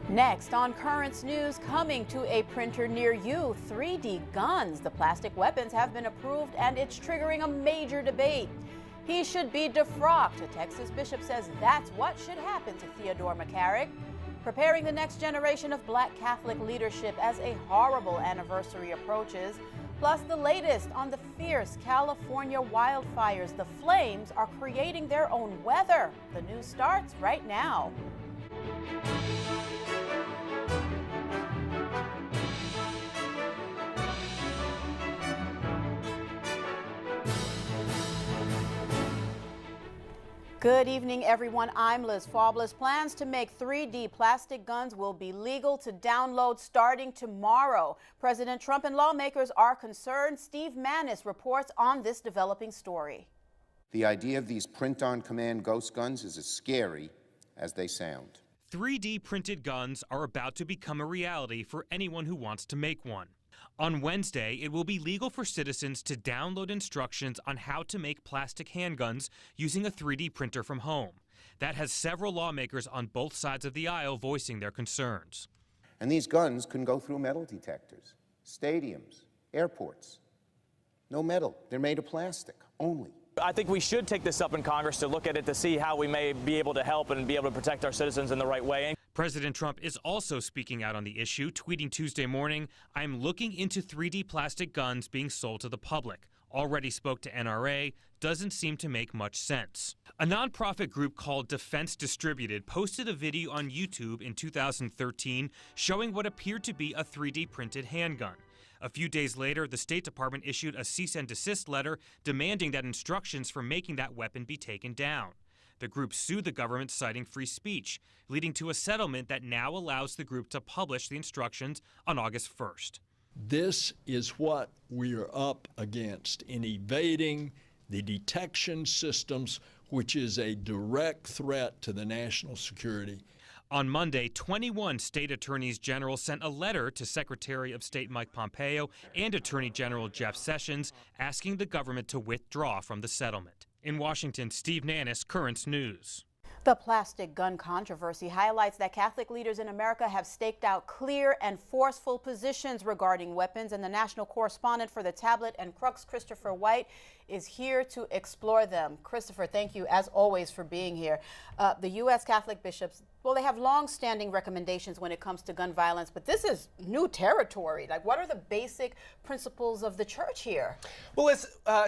Next on Currents News, coming to a printer near you, 3D guns. The plastic weapons have been approved and it's triggering a major debate. He should be defrocked. A Texas bishop says that's what should happen to Theodore McCarrick. Preparing the next generation of Black Catholic leadership as a horrible anniversary approaches. Plus the latest on the fierce California wildfires. The flames are creating their own weather. The news starts right now. Good evening, everyone. I'm Liz Faublas. Plans to make 3D plastic guns will be legal to download starting tomorrow. President Trump and lawmakers are concerned. Steve Mannis reports on this developing story. The idea of these print-on-command ghost guns is as scary as they sound. 3D printed guns are about to become a reality for anyone who wants to make one. On Wednesday, it will be legal for citizens to download instructions on how to make plastic handguns using a 3D printer from home. That has several lawmakers on both sides of the aisle voicing their concerns. And these guns can go through metal detectors, stadiums, airports. No metal. They're made of plastic only. I think we should take this up in Congress to look at it to see how we may be able to help and be able to protect our citizens in the right way. President Trump is also speaking out on the issue, tweeting Tuesday morning, "I'm looking into 3D plastic guns being sold to the public. Already spoke to NRA, doesn't seem to make much sense." A nonprofit group called Defense Distributed posted a video on YouTube in 2013 showing what appeared to be a 3D printed handgun. A few days later, the State Department issued a cease and desist letter demanding that instructions for making that weapon be taken down. The group sued the government citing free speech, leading to a settlement that now allows the group to publish the instructions on August 1st. This is what we are up against in evading the detection systems, which is a direct threat to the national security. On Monday, 21 state attorneys general sent a letter to Secretary of State Mike Pompeo and Attorney General Jeff Sessions asking the government to withdraw from the settlement. In Washington, Steve Mannis, Currents News. The plastic gun controversy highlights that Catholic leaders in America have staked out clear and forceful positions regarding weapons, and the national correspondent for the Tablet and Crux, Christopher White, is here to explore them. Christopher, thank you as always for being here. The U.S. Catholic bishops, well, they have long-standing recommendations when it comes to gun violence, but this is new territory. Like, what are the basic principles of the church here? Well,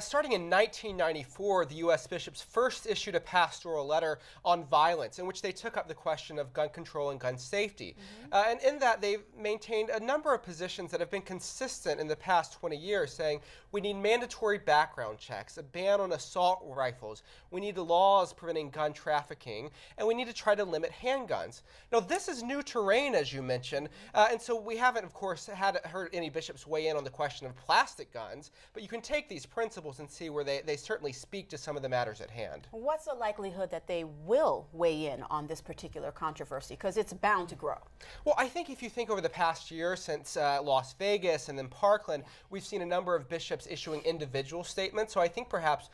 starting in 1994, the U.S. bishops first issued a pastoral letter on violence in which they took up the question of gun control and gun safety. And in that, they've maintained a number of positions that have been consistent in the past 20 years, saying we need mandatory background checks, a ban on assault rifles, we need laws preventing gun trafficking, and we need to try to limit handguns. Now, this is new terrain, as you mentioned, and so we haven't, of course, heard any bishops weigh in on the question of plastic guns, but you can take these principles and see where they certainly speak to some of the matters at hand. What's the likelihood that they will weigh in on this particular controversy? Because it's bound to grow. Well, I think if you think over the past year since Las Vegas and then Parkland, we've seen a number of bishops issuing individual statements, so I think perhaps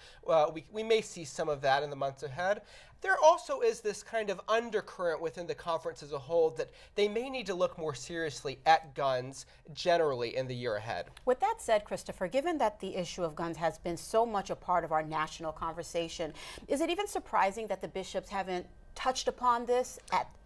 we may see some of that in the months ahead. There also is this kind of undercurrent within the conference as a whole that they may need to look more seriously at guns generally in the year ahead. With that said, Christopher, given that the issue of guns has been so much a part of our national conversation, is it even surprising that the bishops haven't touched upon this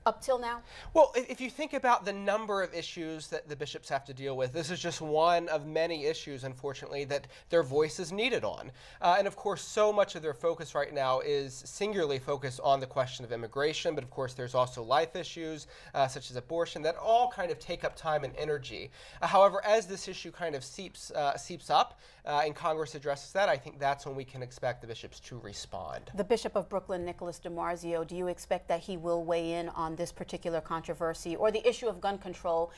up till now? Well, if you think about the number of issues that the bishops have to deal with, this is just one of many issues, unfortunately, that their voice is needed on. And of course, so much of their focus right now is singularly focused on the question of immigration, but of course there's also life issues such as abortion that all kind of take up time and energy. However, as this issue kind of seeps up and Congress addresses that, I think that's when we can expect the bishops to respond. The Bishop of Brooklyn, Nicholas DiMarzio, do you expect that he will weigh in on this particular controversy or the issue of gun control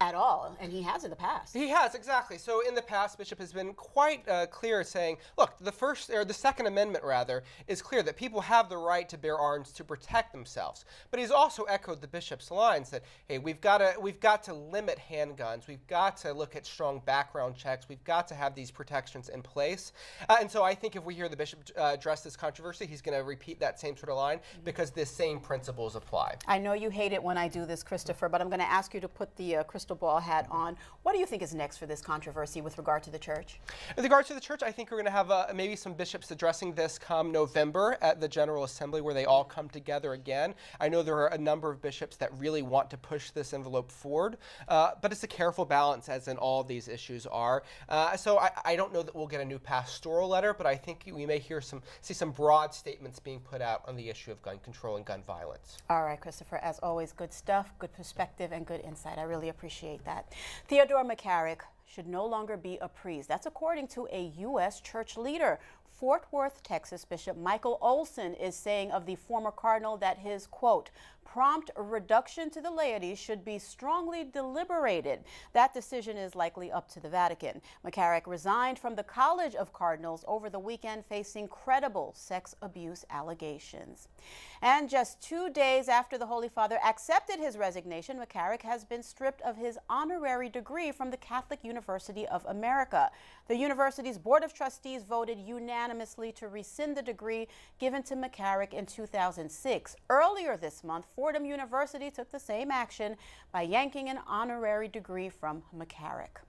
at all, and he has in the past. He has, exactly. So in the past, Bishop has been quite clear saying, look, the Second Amendment, rather, is clear that people have the right to bear arms to protect themselves. But he's also echoed the Bishop's lines that, hey, we've got to limit handguns. We've got to look at strong background checks. We've got to have these protections in place. And so I think if we hear the Bishop address this controversy, he's going to repeat that same sort of line because the same principles apply. I know you hate it when I do this, Christopher, but I'm going to ask you to put the crystal ball hat on. What do you think is next for this controversy with regard to the church? With regard to the church, I think we're going to have maybe some bishops addressing this come November at the General Assembly where they all come together again. I know there are a number of bishops that really want to push this envelope forward, but it's a careful balance, as in all these issues are. So I don't know that we'll get a new pastoral letter, but I think we may see some broad statements being put out on the issue of gun control and gun violence. All right, Christopher, as always, good stuff, good perspective, and good insight. I really appreciate that. Theodore McCarrick should no longer be a priest. That's according to a U.S. church leader. Fort Worth, Texas Bishop Michael OLSON is saying of the former cardinal that his, quote, prompt reduction to the laity should be strongly deliberated. That decision is likely up to the Vatican. McCarrick resigned from the College of Cardinals over the weekend, facing credible sex abuse allegations. And just 2 days after the Holy Father accepted his resignation, McCarrick has been stripped of his honorary degree from the Catholic University of America. The university's Board of Trustees voted unanimously to rescind the degree given to McCarrick in 2006. Earlier this month, Fordham University took the same action by yanking an honorary degree from McCarrick.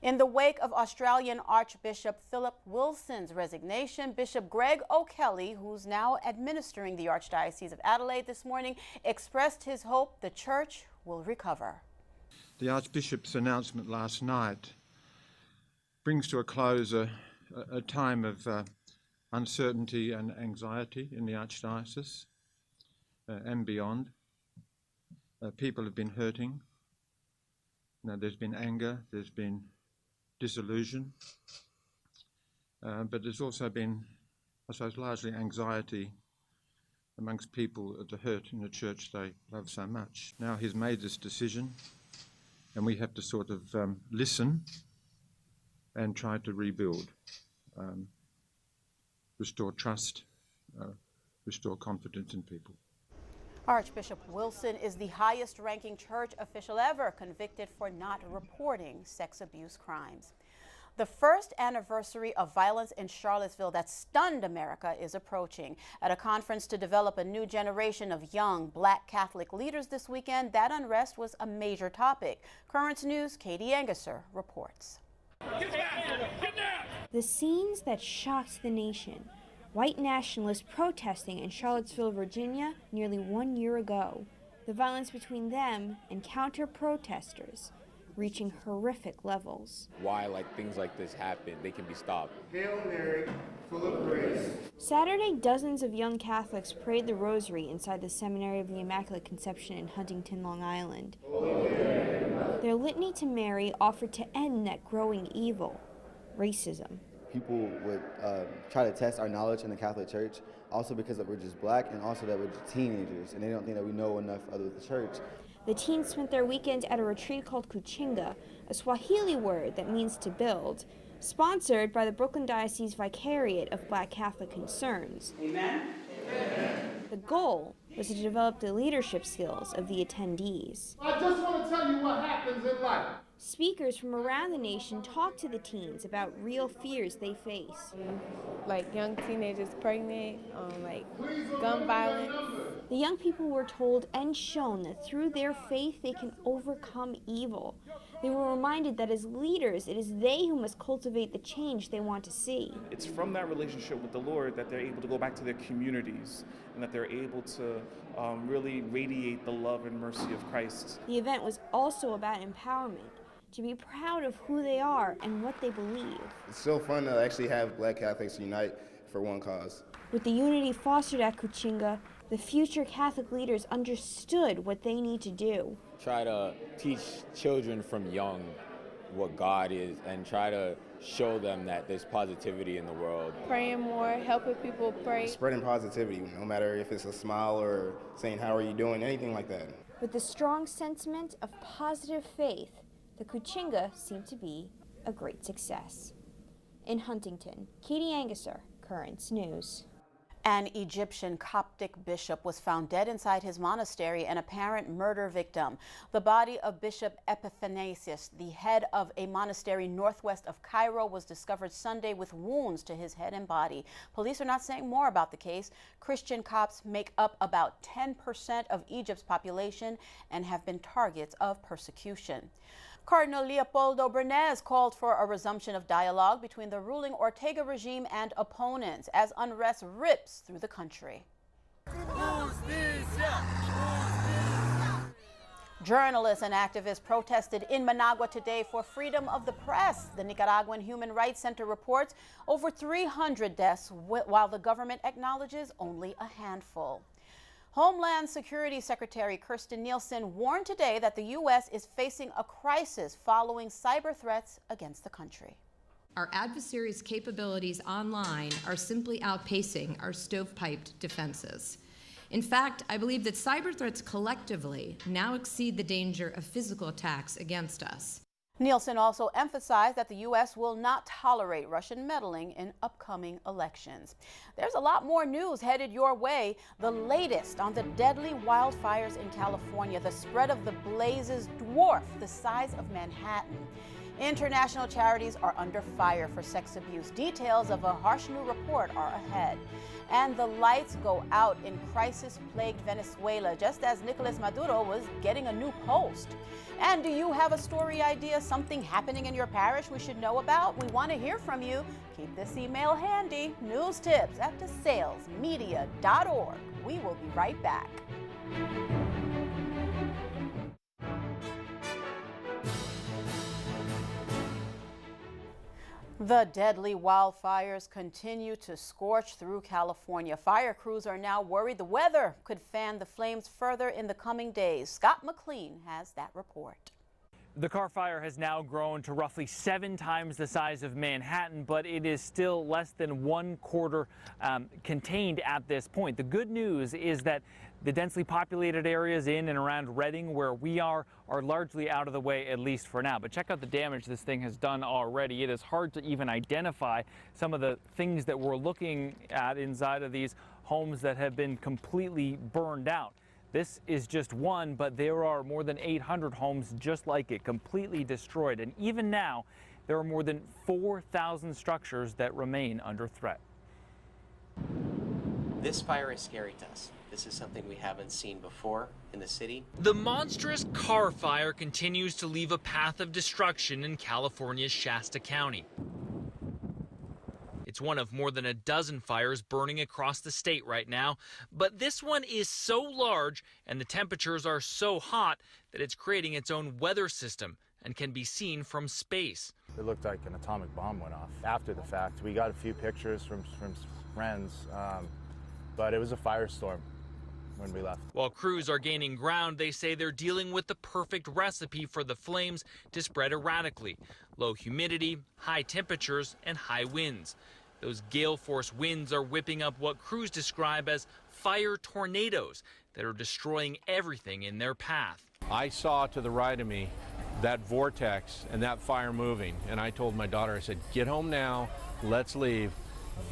In the wake of Australian Archbishop Philip Wilson's resignation, Bishop Greg O'Kelly, who's now administering the Archdiocese of Adelaide this morning, expressed his hope the church will recover. The Archbishop's announcement last night brings to a close a time of uncertainty and anxiety in the Archdiocese and beyond. People have been hurting. There's been anger, there's been disillusion, but there's also been, I suppose, largely anxiety amongst people at the hurt in the church they love so much. Now he's made this decision, and we have to sort of listen and try to rebuild, restore trust, restore confidence in people. Archbishop Wilson is the highest-ranking church official ever convicted for not reporting sex abuse crimes. The first anniversary of violence in Charlottesville that stunned America is approaching. At a conference to develop a new generation of young Black Catholic leaders this weekend, that unrest was a major topic. Currents News' Katie Angesser reports. The scenes that shocked the nation. White nationalists protesting in Charlottesville, Virginia, nearly 1 year ago. The violence between them and counter-protesters reaching horrific levels. Why things like this happen, they can be stopped. Hail Mary, full of grace. Saturday, dozens of young Catholics prayed the rosary inside the Seminary of the Immaculate Conception in Huntington, Long Island. Their litany to Mary offered to end that growing evil, racism. People would try to test our knowledge in the Catholic Church, also because that we're just Black and also that we're just teenagers, and they don't think that we know enough of the church. The teens spent their weekend at a retreat called Kuchinga, a Swahili word that means to build, sponsored by the Brooklyn Diocese Vicariate of Black Catholic Concerns. Amen? The goal was to develop the leadership skills of the attendees. I just want to tell you what happens in life. Speakers from around the nation talked to the teens about real fears they face. Like young teenagers pregnant, gun violence. The young people were told and shown that through their faith they can overcome evil. They were reminded that as leaders, it is they who must cultivate the change they want to see. It's from that relationship with the Lord that they're able to go back to their communities and that they're able to really radiate the love and mercy of Christ. The event was also about empowerment, to be proud of who they are and what they believe. It's so fun to actually have Black Catholics unite for one cause. With the unity fostered at Kuchinga, the future Catholic leaders understood what they need to do. Try to teach children from young what God is and try to show them that there's positivity in the world. Praying more, helping people pray. Spreading positivity, no matter if it's a smile or saying how are you doing, anything like that. With the strong sentiment of positive faith, the Kuchinga seemed to be a great success. In Huntington, Katie Anguser, Currents News. An Egyptian Coptic bishop was found dead inside his monastery, an apparent murder victim. The body of Bishop Epiphanasius, the head of a monastery northwest of Cairo, was discovered Sunday with wounds to his head and body. Police are not saying more about the case. Christian Copts make up about 10% of Egypt's population and have been targets of persecution. Cardinal Leopoldo Bernays called for a resumption of dialogue between the ruling Ortega regime and opponents as unrest rips through the country. Journalists and activists protested in Managua today for freedom of the press. The Nicaraguan Human Rights Center reports over 300 deaths, while the government acknowledges only a handful. Homeland Security Secretary Kirstjen Nielsen warned today that the U.S. is facing a crisis following cyber threats against the country. Our adversaries' capabilities online are simply outpacing our stovepiped defenses. In fact, I believe that cyber threats collectively now exceed the danger of physical attacks against us. Nielsen also emphasized that the U.S. will not tolerate Russian meddling in upcoming elections. There's a lot more news headed your way. The latest on the deadly wildfires in California. The spread of the blazes dwarf the size of Manhattan. International charities are under fire for sex abuse. Details of a harsh new report are ahead. And the lights go out in crisis-plagued Venezuela, just as Nicolas Maduro was getting a new post. And do you have a story idea, something happening in your parish we should know about? We want to hear from you. Keep this email handy, newstips@desalesmedia.org. We will be right back. The deadly wildfires continue to scorch through California. Fire crews are now worried the weather could fan the flames further in the coming days. Scott McLean has that report. The Carr fire has now grown to roughly 7 times the size of Manhattan, but it is still less than 1/4 contained at this point. The good news is that the densely populated areas in and around Redding, where we are largely out of the way, at least for now. But check out the damage this thing has done already. It is hard to even identify some of the things that we're looking at inside of these homes that have been completely burned out. This is just one, but there are more than 800 homes just like it, completely destroyed. And even now, there are more than 4,000 structures that remain under threat. This fire is scary to us. This is something we haven't seen before in the city. The monstrous Carr fire continues to leave a path of destruction in California's Shasta County. It's one of more than a dozen fires burning across the state right now, but this one is so large and the temperatures are so hot that it's creating its own weather system and can be seen from space. It looked like an atomic bomb went off. After the fact, we got a few pictures from friends, but it was a firestorm when we left. While crews are gaining ground, they say they're dealing with the perfect recipe for the flames to spread erratically. Low humidity, high temperatures, and high winds. Those gale force winds are whipping up what crews describe as fire tornadoes that are destroying everything in their path. I saw to the right of me that vortex and that fire moving, and I told my daughter, I said, get home now, let's leave.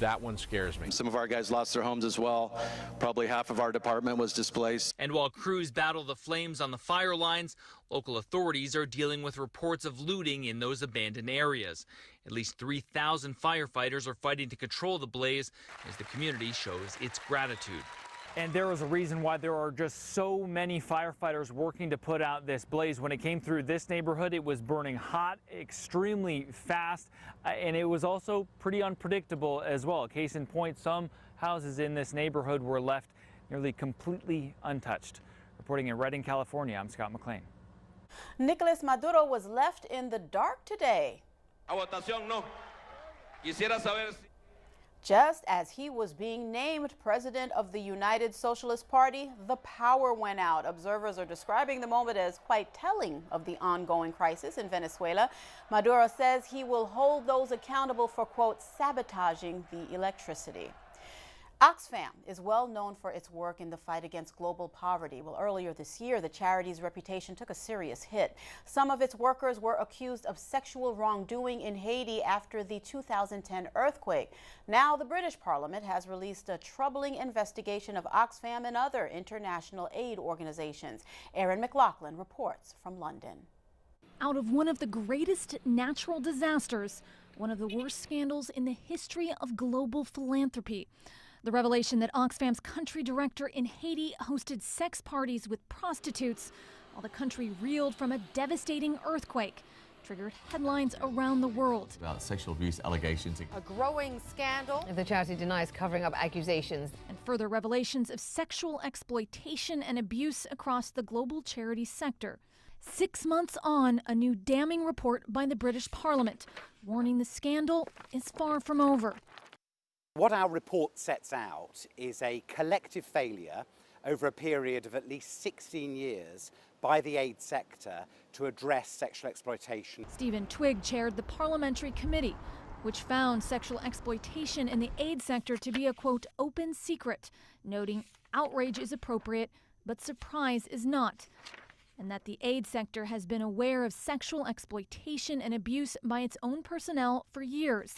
That one scares me. Some of our guys lost their homes as well. Probably half of our department was displaced. And while crews battle the flames on the fire lines, local authorities are dealing with reports of looting in those abandoned areas. At least 3,000 firefighters are fighting to control the blaze as the community shows its gratitude. And there is a reason why there are just so many firefighters working to put out this blaze. When it came through this neighborhood, it was burning hot, extremely fast, and it was also pretty unpredictable as well. Case in point, some houses in this neighborhood were left nearly completely untouched. Reporting in Redding, California, I'm Scott McLean. Nicolas Maduro was left in the dark today. Just as he was being named president of the United Socialist Party, the power went out. Observers are describing the moment as quite telling of the ongoing crisis in Venezuela. Maduro says he will hold those accountable for, quote, sabotaging the electricity. Oxfam is well known for its work in the fight against global poverty. Well, earlier this year, the charity's reputation took a serious hit. Some of its workers were accused of sexual wrongdoing in Haiti after the 2010 earthquake. Now, the British Parliament has released a troubling investigation of Oxfam and other international aid organizations. Erin McLaughlin reports from London. Out of one of the greatest natural disasters, one of the worst scandals in the history of global philanthropy. The revelation that Oxfam's country director in Haiti hosted sex parties with prostitutes while the country reeled from a devastating earthquake triggered headlines around the world. About sexual abuse allegations. A growing scandal. The charity denies covering up accusations. And further revelations of sexual exploitation and abuse across the global charity sector. 6 months on, a new damning report by the British Parliament warning the scandal is far from over. What our report sets out is a collective failure over a period of at least 16 years by the aid sector to address sexual exploitation. Stephen Twigg chaired the parliamentary committee, which found sexual exploitation in the aid sector to be a, quote, open secret, noting outrage is appropriate, but surprise is not, and that the aid sector has been aware of sexual exploitation and abuse by its own personnel for years,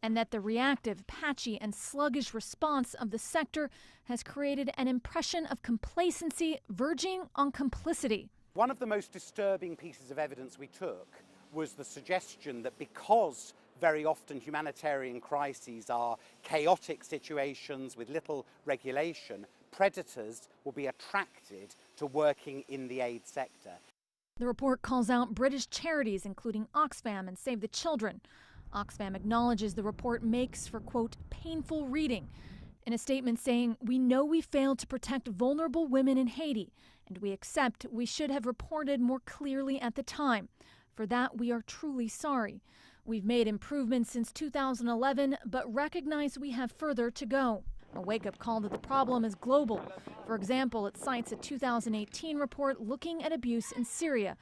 and that the reactive, patchy, and sluggish response of the sector has created an impression of complacency verging on complicity. One of the most disturbing pieces of evidence we took was the suggestion that because very often humanitarian crises are chaotic situations with little regulation, predators will be attracted to working in the aid sector. The report calls out British charities, including Oxfam and Save the Children. Oxfam acknowledges the report makes for, quote, painful reading, in a statement saying, we know we failed to protect vulnerable women in Haiti, and we accept we should have reported more clearly at the time. For that, we are truly sorry. We've made improvements since 2011, but recognize we have further to go. A wake-up call that the problem is global. For example, it cites a 2018 report looking at abuse in Syria,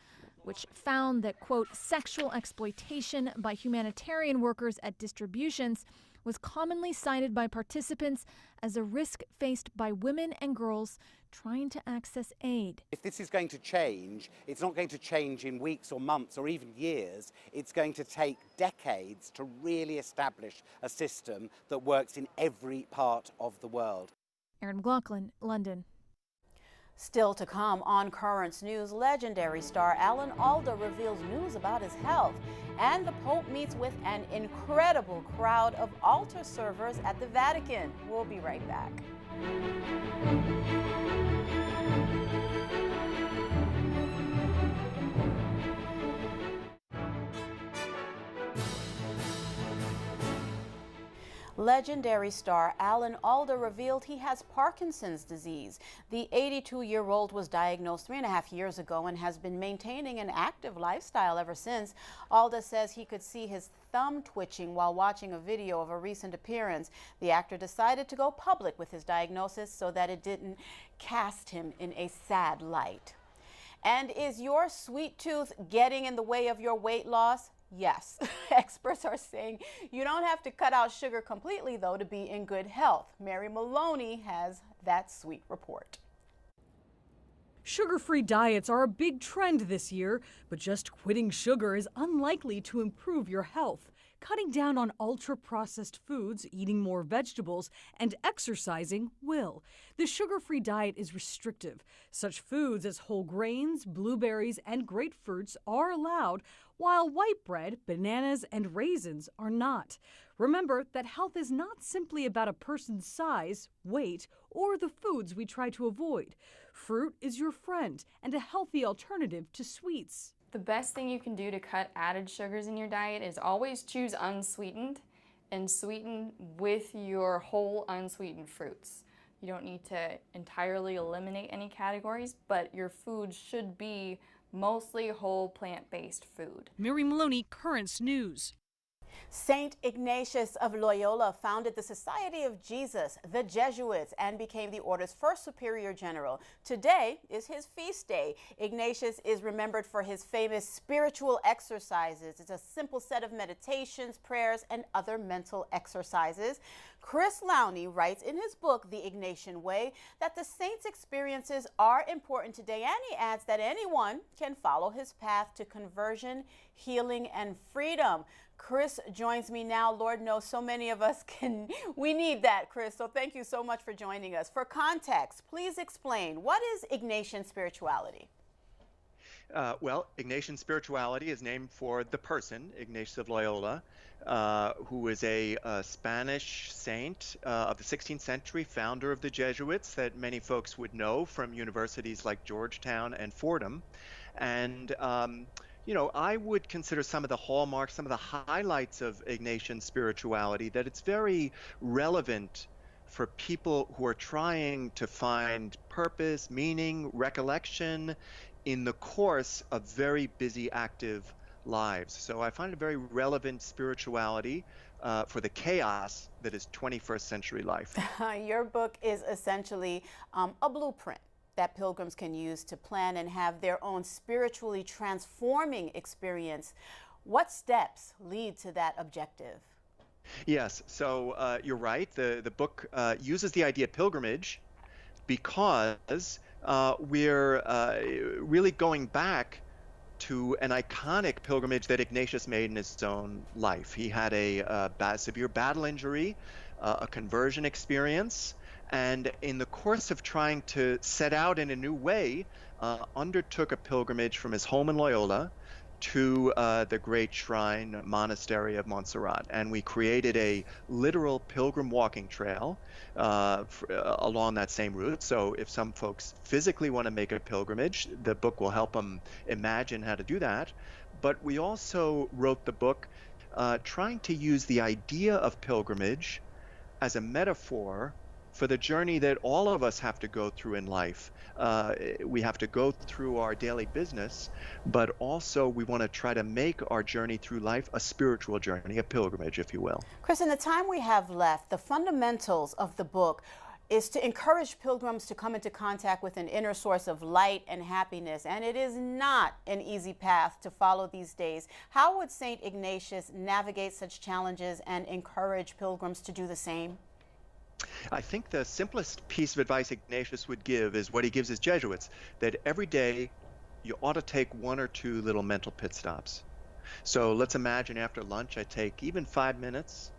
which found that, quote, sexual exploitation by humanitarian workers at distributions was commonly cited by participants as a risk faced by women and girls trying to access aid. If this is going to change, it's not going to change in weeks or months or even years. It's going to take decades to really establish a system that works in every part of the world. Erin McLaughlin, London. Still to come on Currents News, legendary star Alan Alda reveals news about his health, and the Pope meets with an incredible crowd of altar servers at the Vatican. We'll be right back. Legendary star Alan Alda revealed he has Parkinson's disease. The 82-year-old was diagnosed 3.5 years ago and has been maintaining an active lifestyle ever since. Alda says he could see his thumb twitching while watching a video of a recent appearance. The actor decided to go public with his diagnosis so that it didn't cast him in a sad light. And is your sweet tooth getting in the way of your weight loss? Yes. Experts are saying you don't have to cut out sugar completely, though, to be in good health. Mary Maloney has that sweet report. Sugar-free diets are a big trend this year, but just quitting sugar is unlikely to improve your health. Cutting down on ultra-processed foods, eating more vegetables, and exercising will. The sugar-free diet is restrictive. Such foods as whole grains, blueberries, and grapefruits are allowed, while white bread, bananas, and raisins are not. Remember that health is not simply about a person's size, weight, or the foods we try to avoid. Fruit is your friend and a healthy alternative to sweets. The best thing you can do to cut added sugars in your diet is always choose unsweetened and sweeten with your whole unsweetened fruits. You don't need to entirely eliminate any categories, but your food should be mostly whole plant-based food. Mary Maloney, Currents News. Saint Ignatius of Loyola founded the Society of Jesus, the Jesuits, and became the order's first superior general. Today is his feast day. Ignatius is remembered for his famous spiritual exercises. It's a simple set of meditations, prayers, and other mental exercises. Chris Lowney writes in his book, The Ignatian Way, that the saints' experiences are important today, and he adds that anyone can follow his path to conversion, healing, and freedom. Chris joins me now. Lord knows so many of us we need that, Chris. So thank you so much for joining us. For context, please explain, what is Ignatian spirituality? Well, Ignatian spirituality is named for the person, Ignatius of Loyola, who is a Spanish saint of the 16th century, founder of the Jesuits that many folks would know from universities like Georgetown and Fordham. And you know, I would consider some of the hallmarks, some of the highlights of Ignatian spirituality, that it's very relevant for people who are trying to find purpose, meaning, recollection in the course of very busy, active lives. So I find it very relevant spirituality for the chaos that is 21st century life. Your book is essentially a blueprint that pilgrims can use to plan and have their own spiritually transforming experience. What steps lead to that objective? Yes, so you're right. The book uses the idea of pilgrimage because we're really going back to an iconic pilgrimage that Ignatius made in his own life. He had a severe battle injury, a conversion experience, and in the course of trying to set out in a new way, undertook a pilgrimage from his home in Loyola to the great shrine monastery of Montserrat. And we created a literal pilgrim walking trail along that same route. So if some folks physically want to make a pilgrimage, the book will help them imagine how to do that. But we also wrote the book trying to use the idea of pilgrimage as a metaphor for the journey that all of us have to go through in life. We have to go through our daily business, but also we want to try to make our journey through life a spiritual journey, a pilgrimage, if you will. Chris, in the time we have left, the fundamentals of the book is to encourage pilgrims to come into contact with an inner source of light and happiness, and it is not an easy path to follow these days. How would St. Ignatius navigate such challenges and encourage pilgrims to do the same? I think the simplest piece of advice Ignatius would give is what he gives his Jesuits, that every day you ought to take 1 or 2 little mental pit stops. So let's imagine after lunch I take even 5 minutes,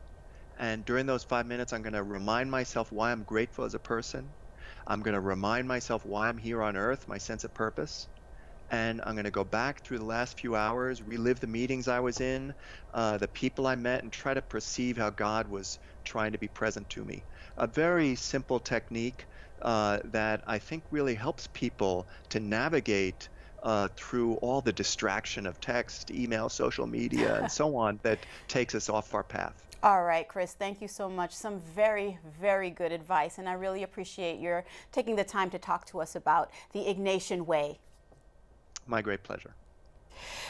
and during those 5 minutes I'm going to remind myself why I'm grateful as a person. I'm going to remind myself why I'm here on earth, my sense of purpose. And I'm going to go back through the last few hours, relive the meetings I was in, the people I met, and try to perceive how God was trying to be present to me. A very simple technique that I think really helps people to navigate through all the distraction of text, email, social media, and so on that takes us off our path. All right, Chris, thank you so much. Some very, very good advice, and I really appreciate your taking the time to talk to us about the Ignatian Way. My great pleasure.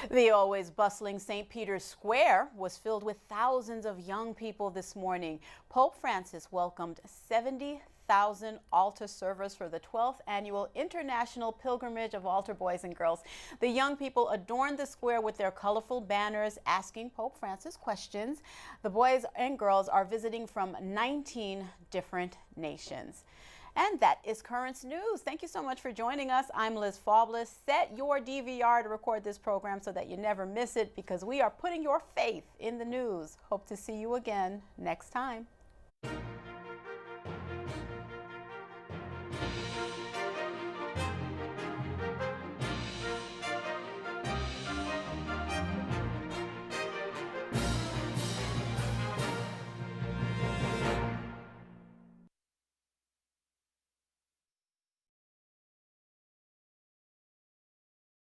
The always bustling St. Peter's Square was filled with thousands of young people this morning. Pope Francis welcomed 70,000 altar servers for the 12th annual International Pilgrimage of Altar Boys and Girls. The young people adorned the square with their colorful banners asking Pope Francis questions. The boys and girls are visiting from 19 different nations. And that is Currents News. Thank you so much for joining us. I'm Liz Faublas. Set your DVR to record this program so that you never miss it, because we are putting your faith in the news. Hope to see you again next time.